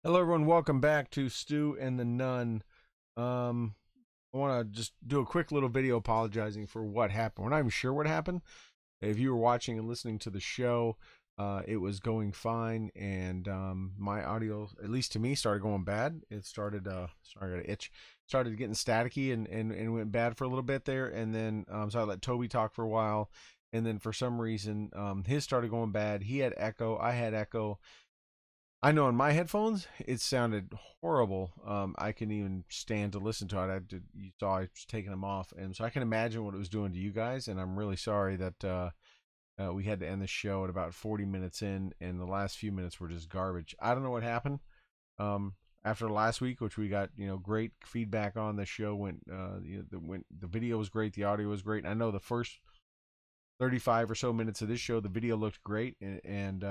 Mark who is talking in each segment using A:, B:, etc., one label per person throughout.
A: Hello, everyone. Welcome back to Stu and the Nun. Um, I want to just do a quick little video apologizing for what happened. We're not even sure what happened. If you were watching and listening to the show, it was going fine, and my audio, at least to me, started going bad. It started, sorry, I got an itch. Started getting staticky and went bad for a little bit there, and then so I let Toby talk for a while, and then for some reason, his started going bad. He had echo. I had echo. I know in my headphones it sounded horrible. I couldn't even stand to listen to it. You saw I was taking them off, and so I can imagine what it was doing to you guys. And I'm really sorry that we had to end the show at about 40 minutes in, and the last few minutes were just garbage. I don't know what happened. Um, After last week, which we got great feedback on, the show the video was great, the audio was great. I know the first 35 or so minutes of this show, the video looked great, and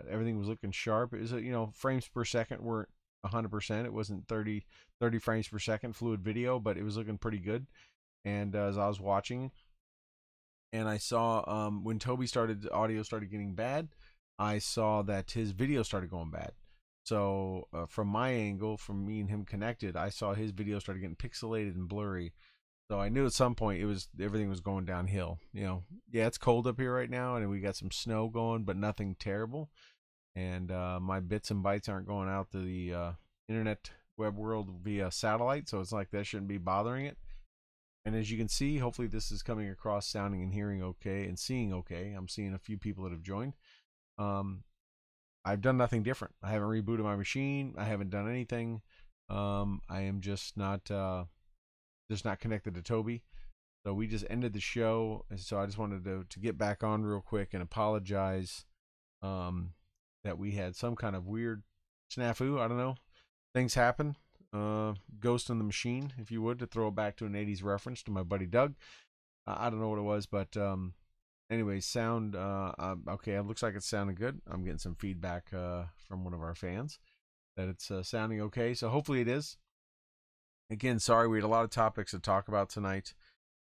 A: everything was looking sharp. It was, frames per second weren't 100%. It wasn't 30 frames per second fluid video, but it was looking pretty good. And as I was watching, and I saw when Toby started, the audio started getting bad, I saw that his video started going bad. So from my angle, from me and him connected, I saw his video started getting pixelated and blurry. So I knew at some point everything was going downhill. Yeah, it's cold up here right now, and we got some snow going, but nothing terrible. And my bits and bytes aren't going out to the internet web world via satellite, so it's like that shouldn't be bothering it. And as you can see, hopefully this is coming across sounding and hearing okay and seeing okay. I'm seeing a few people that have joined. Um, I've done nothing different. I haven't rebooted my machine. I haven't done anything. I am just not connected to Toby. So we just ended the show, and so I just wanted to get back on real quick and apologize that we had some kind of weird snafu. I don't know. Things happen. Ghost in the Machine, if you would, to throw it back to an 80s reference to my buddy Doug. I don't know what it was, but anyway, sound okay. It looks like it's sounding good. I'm getting some feedback from one of our fans that it's sounding okay. So hopefully it is. Again, sorry, we had a lot of topics to talk about tonight.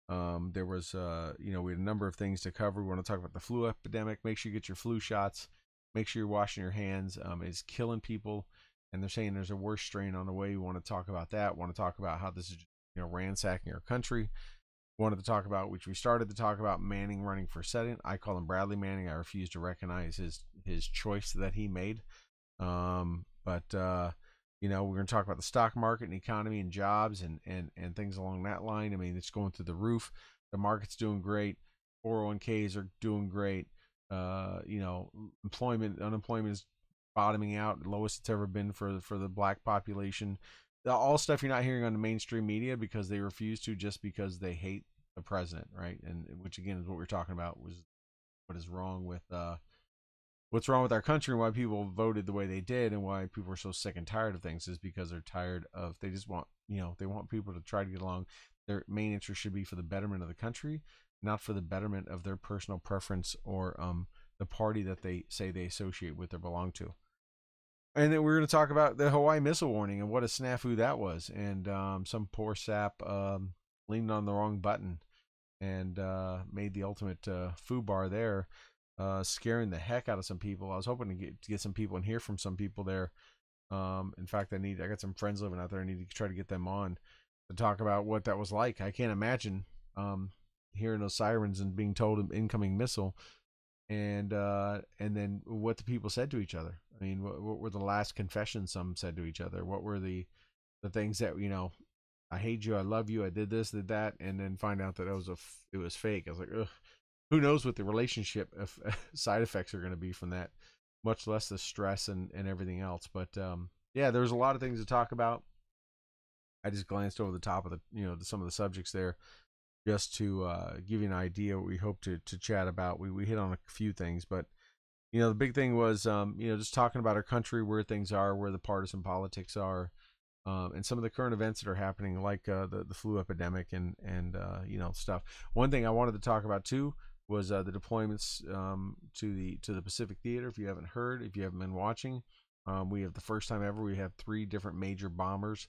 A: There was, we had a number of things to cover. We want to talk about the flu epidemic. Make sure you get your flu shots. Make sure you're washing your hands. It's killing people, and they're saying there's a worse strain on the way. We want to talk about that. We want to talk about how this is, ransacking our country. We wanted to talk about, which we started to talk about, Manning running for Senate. I call him Bradley Manning. I refuse to recognize his choice that he made. But we're going to talk about the stock market and economy and jobs and things along that line. I mean, it's going through the roof. The market's doing great. 401ks are doing great. Unemployment is bottoming out, lowest it's ever been for the black population. All stuff you're not hearing on the mainstream media because they refuse to, just because they hate the president, right? And which again is what we're talking about, was what is wrong with what's wrong with our country and why people voted the way they did and why people are so sick and tired of things is because they're tired of, they just want, they want people to try to get along. Their main interest should be for the betterment of the country, not for the betterment of their personal preference or the party that they say they associate with or belong to. And then we're going to talk about the Hawaii missile warning and what a snafu that was. And some poor sap leaned on the wrong button and made the ultimate foobar there, scaring the heck out of some people. I was hoping to get some people and hear from some people there. In fact, I got some friends living out there. I need to try to get them on to talk about what that was like. I can't imagine hearing those sirens and being told an incoming missile, and then what the people said to each other. I mean, what were the last confessions some said to each other? What were the things that, I hate you, I love you, I did this, did that, and then find out that it was fake. I was like, ugh. Who knows what the relationship of side effects are going to be from that, much less the stress and everything else. But yeah, there's a lot of things to talk about. I just glanced over the top of some of the subjects there, just to give you an idea what we hope to chat about. We hit on a few things, but the big thing was just talking about our country, where things are, where the partisan politics are, and some of the current events that are happening, like the flu epidemic and stuff. One thing I wanted to talk about too was the deployments to the Pacific Theater. If you haven't heard, if you haven't been watching, we have the first time ever. We have 3 different major bombers,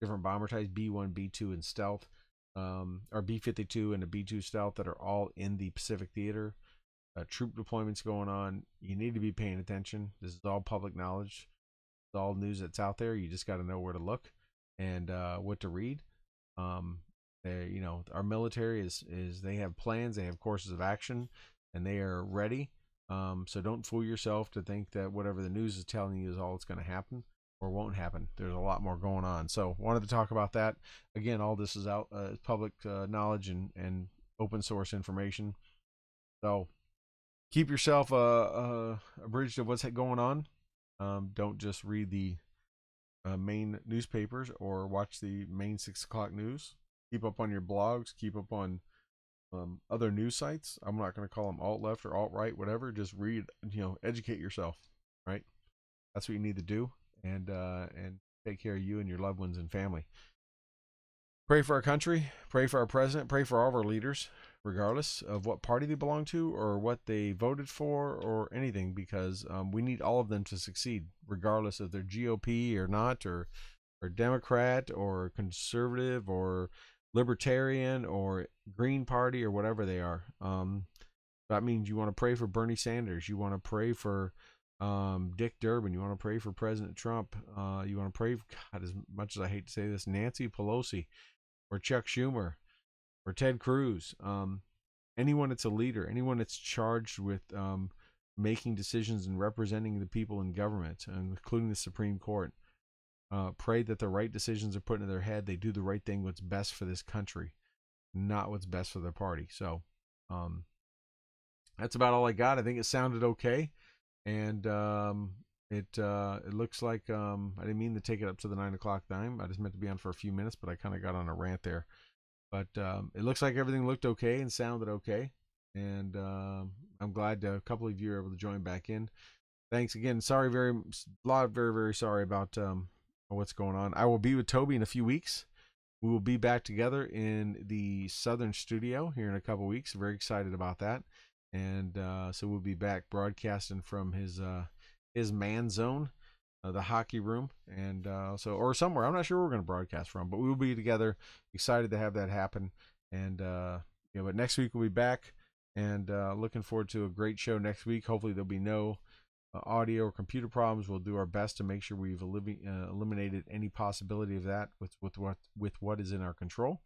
A: different bomber types: B1, B2, and Stealth, or B-52 and the B2 Stealth, that are all in the Pacific Theater. Troop deployments going on. You need to be paying attention. This is all public knowledge. all news that's out there. You just got to know where to look and what to read. You know, our military is they have plans, they have courses of action, and they are ready. So don't fool yourself to think that whatever the news is telling you is all that's going to happen or won't happen. There's a lot more going on. So wanted to talk about that. Again, all this is out public knowledge and open source information. So keep yourself abridged of what's going on. Don't just read the main newspapers or watch the main 6 o'clock news. Keep up on your blogs. Keep up on other news sites. I'm not going to call them alt left or alt right, whatever. Just read, you know, educate yourself, right? That's what you need to do, and take care of you and your loved ones and family. Pray for our country. Pray for our president. Pray for all of our leaders, regardless of what party they belong to or what they voted for or anything, because we need all of them to succeed, regardless if they're GOP or not, or Democrat or conservative or libertarian or Green Party or whatever they are. That means you want to pray for Bernie Sanders. You want to pray for Dick Durbin. You want to pray for President Trump. You want to pray for, God, as much as I hate to say this, Nancy Pelosi or Chuck Schumer or Ted Cruz. Anyone that's a leader, anyone that's charged with making decisions and representing the people in government, including the Supreme Court. Pray that the right decisions are put into their head. They do the right thing, what's best for this country, not what's best for their party. So that's about all I got. I think it sounded okay. And it looks like I didn't mean to take it up to the 9 o'clock time. I just meant to be on for a few minutes, but I kind of got on a rant there. But it looks like everything looked okay and sounded okay. And I'm glad a couple of you are able to join back in. Thanks again. Sorry, very sorry about what's going on. I will be with Toby in a few weeks. We will be back together in the Southern studio here in a couple weeks. Very excited about that. And so we'll be back broadcasting from his man zone, the hockey room, and or somewhere. I'm not sure where we're going to broadcast from, but we will be together. Excited to have that happen. And but next week we'll be back, and looking forward to a great show next week. Hopefully there'll be no audio or computer problems. We'll do our best to make sure we've eliminated any possibility of that with what is in our control.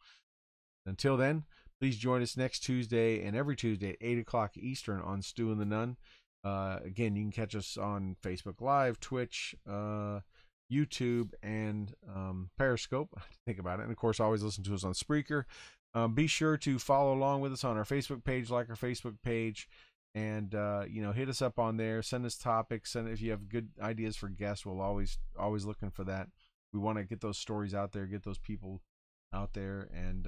A: Until then, please join us next Tuesday and every Tuesday at 8 o'clock Eastern on Stu and the Nunn. Again, you can catch us on Facebook Live, Twitch, YouTube, and Periscope. Think about it. And of course, always listen to us on Spreaker. Be sure to follow along with us on our Facebook page, like our Facebook page. And hit us up on there. Send us topics. And if you have good ideas for guests, we'll always looking for that. We want to get those stories out there, get those people out there, and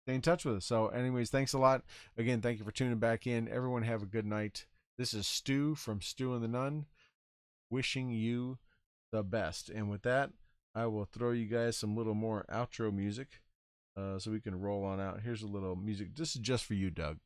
A: stay in touch with us. So, anyways, thanks a lot. Again, thank you for tuning back in. Everyone have a good night. This is Stu from Stu and the Nunn, wishing you the best. And with that, I will throw you guys some little more outro music, so we can roll on out. Here's a little music. This is just for you, Doug.